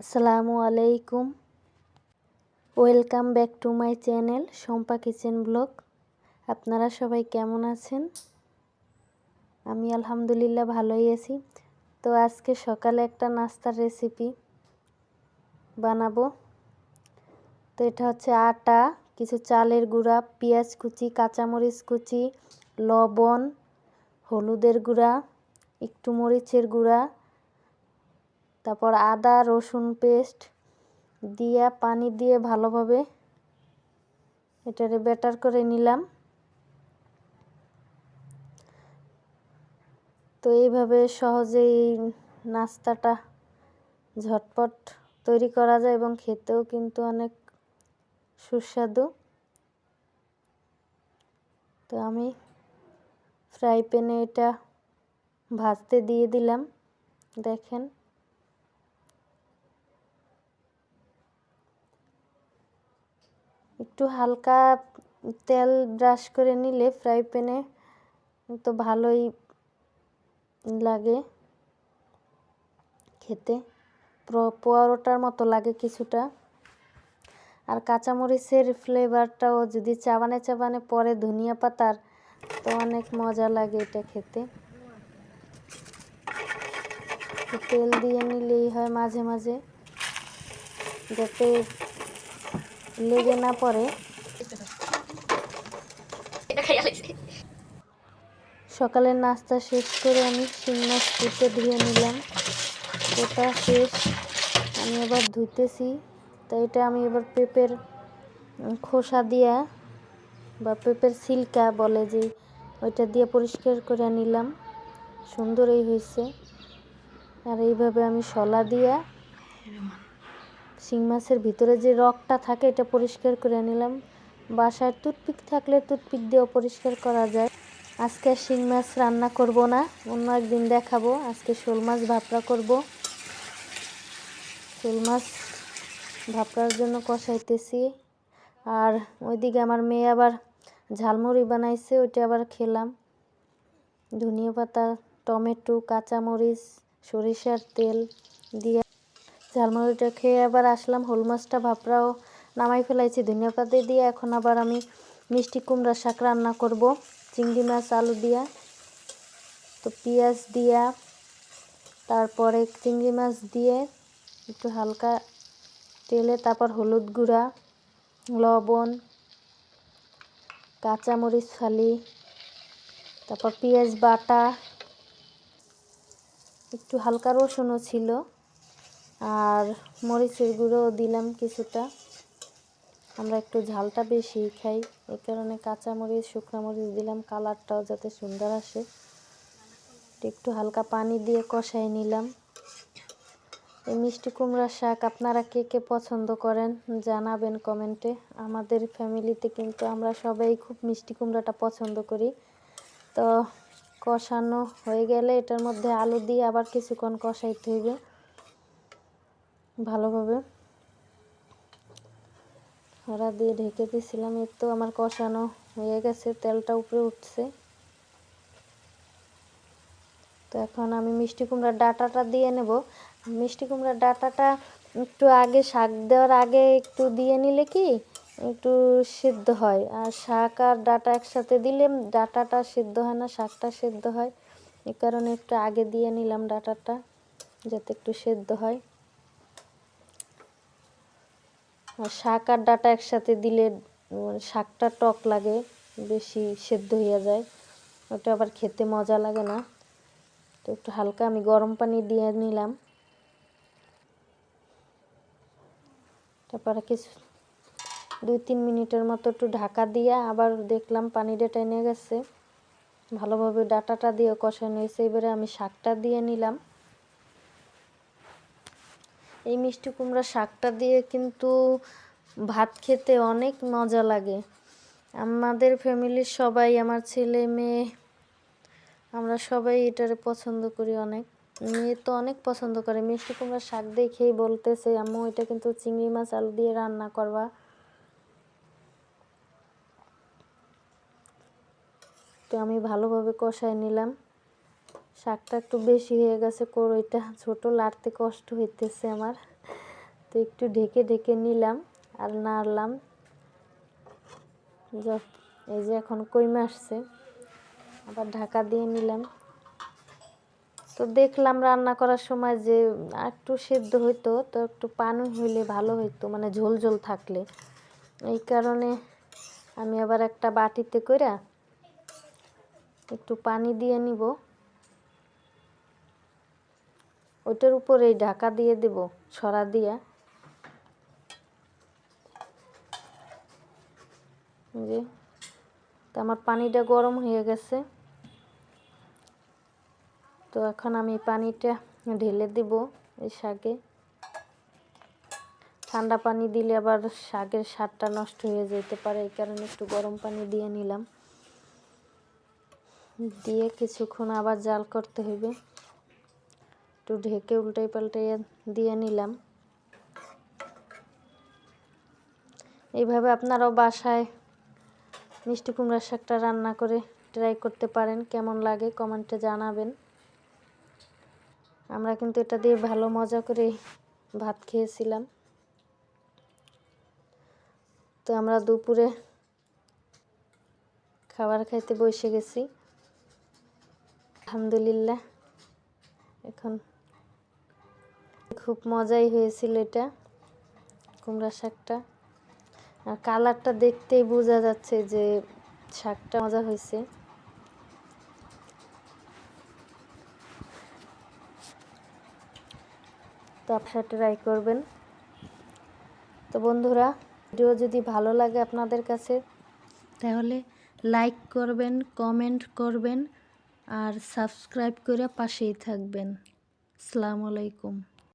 আসসালামু আলাইকুম। Welcome back to my channel Shampa kitchen blog. আপনারা সবাই কেমন আছেন? আমি আলহামদুলিল্লাহ ভালোই আছি। তো আজকে সকালে একটা নাস্তার রেসিপি বানাবো। তো এটা হচ্ছে আটা, কিছু চালের গুঁড়া, পেঁয়াজ কুচি, কাঁচামরিচ কুচি, লবণ, হলুদের গুঁড়া, একটু মরিচের গুঁড়া, তারপর আদা রসুন পেস্ট দিয়ে পানি দিয়ে ভালোভাবে এটারে ব্যাটার করে নিলাম। তো এইভাবে সহজেই নাস্তাটা ঝটপট তৈরি করা যায় এবং খেতেও কিন্তু অনেক সুস্বাদু। তো আমি ফ্রাই প্যানে এটা ভাজতে দিয়ে দিলাম। দেখেন, একটু হালকা তেল ব্রাশ করে নিলে ফ্রাই প্যানে তো ভালোই লাগে খেতে, পরোটার মতো লাগে কিছুটা। আর কাঁচামরিচের ফ্লেভারটাও যদি চাবানে চাবানে পরে ধনিয়া পাতার, তো অনেক মজা লাগে এটা খেতে। তেল দিয়ে নিলেই হয় মাঝে মাঝে, যাতে লেগে না পড়ে। সকালের নাস্তা শেষ করে আমি শিং মাছ কেটে ধুয়ে নিলাম। ওটা শেষ, আমি এবার ধুতেছি। তাই এটা আমি এবার পেঁপের খোসা দিয়া বা পেঁপের ছিলকা বলে যে, ওইটা দিয়ে পরিষ্কার করে নিলাম। সুন্দরই হয়েছে। আর এইভাবে আমি শলা দিয়া শিং মাছের ভিতরে যে রগটা থাকে এটা পরিষ্কার করে নিলাম। বাসায় টুথপিক থাকলে টুথপিক দিয়েও পরিষ্কার করা যায়। আজকে শিং মাছ রান্না করব না, অন্য একদিন দেখাবো। আজকে শোল মাছ ভাপড়া করব। শোল মাছ ভাপড়ার জন্য কষাইতেছি। আর ওইদিকে আমার মেয়ে আবার ঝালমুড়ি বানাইছে, ওইটা আবার খেলাম। ধনিয়া পাতা, টমেটো, কাঁচামরিচ, সরিষার তেল দিয়ে ঝালমুড়িটা খেয়ে আবার আসলাম। শোল মাছটা ভাপড়াও নামাই ফেলাইছি ধনিয়া পাতা দিয়ে। এখন আবার আমি মিষ্টি কুমড়া শাক রান্না করব চিংড়ি মাছ আলু দিয়া। তো পেঁয়াজ দিয়া, তারপরে চিংড়ি মাছ দিয়ে একটু হালকা তেলে, তারপর হলুদ গুঁড়া, লবণ, কাঁচামরিচ ফালি, তারপর পেঁয়াজ বাটা, একটু হালকা রসুনও ছিল, আর মরিচের গুঁড়োও দিলাম কিছুটা। আমরা একটু ঝালটা বেশি খাই, এই কারণে কাঁচামরিচ শুকনো মরিচ দিলাম, কালারটাও যাতে সুন্দর আসে। একটু হালকা পানি দিয়ে কষাই নিলাম। এই মিষ্টি কুমড়ার শাক আপনারা কে কে পছন্দ করেন জানাবেন কমেন্টে। আমাদের ফ্যামিলিতে কিন্তু আমরা সবাই খুব মিষ্টি কুমড়াটা পছন্দ করি। তো কষানো হয়ে গেলে এটার মধ্যে আলু দিয়ে আবার কিছুক্ষণ কষাইতে হবে ভালোভাবে। হরা দিয়ে ঢেকে দিয়েছিলাম। এর তো আমার কষানো হয়ে গেছে, তেলটা উপরে উঠছে। তো এখন আমি মিষ্টি কুমড়ার ডাঁটাটা দিয়ে নেব। মিষ্টি কুমড়ার ডাঁটাটা একটু আগে, শাক দেওয়ার আগে একটু দিয়ে নিলে কি একটু সিদ্ধ হয়। আর শাক আর ডাঁটা একসাথে দিলে ডাঁটাটা সিদ্ধ হয় না, শাকটা সিদ্ধ হয়। এই কারণে একটু আগে দিয়ে নিলাম ডাঁটাটা, যাতে একটু সিদ্ধ হয়। আর শাক আর ডাঁটা একসাথে দিলে শাকটা টক লাগে, বেশি সিদ্ধ হয়ে যায়, ওটা আবার খেতে মজা লাগে না। তো একটু হালকা আমি গরম পানি দিয়ে নিলাম। তারপরে কিছু 2-3 মিনিটের মতো একটু ঢাকা দিয়ে আবার দেখলাম পানিটা টেনে গেছে, ভালোভাবে ডাঁটাটা দিয়ে কষানো হয়েছে। এবারে আমি শাকটা দিয়ে নিলাম। এই মিষ্টি কুমড়া শাকটা দিয়ে কিন্তু ভাত খেতে অনেক মজা লাগে। আমাদের ফ্যামিলির সবাই, আমার ছেলে মেয়ে, আমরা সবাই এটারে পছন্দ করি অনেক। মেয়ে তো অনেক পছন্দ করে। মিষ্টি কুমড়ার শাক দেখেই বলতেছে, আম্মু এটা কিন্তু চিংড়ি মাছ আলু দিয়ে রান্না করবা। তো আমি ভালোভাবে কষাই নিলাম। শাকটা একটু বেশি হয়ে গেছে, কড়ইটা ছোট, লাড়তে কষ্ট হইতেছে আমার। একটু ঢেকে ঢেকে নিলাম আর নাড়লাম। এই যে এখন কমে আসছে, আবার ঢাকা দিয়ে নিলাম। তো দেখলাম রান্না করার সময় যে একটু সেদ্ধ হইতো, তো একটু পানি হইলে ভালো হইতো, মানে ঝোল ঝোল থাকলে। এই কারণে আমি আবার একটা বাটিতে কইরা একটু পানি দিয়ে নিব, ওইটার উপরে ঢাকা দিয়ে দেব ছড়া দিয়া। যে তো আমার পানিটা গরম হয়ে গেছে, তো এখন আমি পানিটা ঢেলে দিব এই শাকে। ঠান্ডা পানি দিলে আবার শাকের স্বাদটা নষ্ট হয়ে যেতে পারে, এই কারণে একটু গরম পানি দিয়ে নিলাম। দিয়ে কিছুক্ষণ আবার জাল করতে হবে, একটু ঢেকে উল্টাই পাল্টাই দিয়ে নিলাম। এইভাবে আপনারাও বাসায় মিষ্টি কুমড়ার শাকটা রান্না করে ট্রাই করতে পারেন, কেমন লাগে কমেন্টে জানাবেন। আমরা কিন্তু এটা দিয়ে ভালো মজা করে ভাত খেয়েছিলাম। তো আমরা দুপুরে খাবার খাইতে বসে গেছি আলহামদুলিল্লাহ। এখন খুব মজাই হয়েছিল এটা কুমড়া শাকটা, আর কালারটা দেখতেই বোঝা যাচ্ছে যে শাকটা মজা হয়েছে। তো আপনারা ট্রাই করবেন। তো বন্ধুরা, ভিডিও যদি ভালো লাগে আপনাদের কাছে তাহলে লাইক করবেন, কমেন্ট করবেন আর সাবস্ক্রাইব করে পাশেই থাকবেন। আসসালামু আলাইকুম।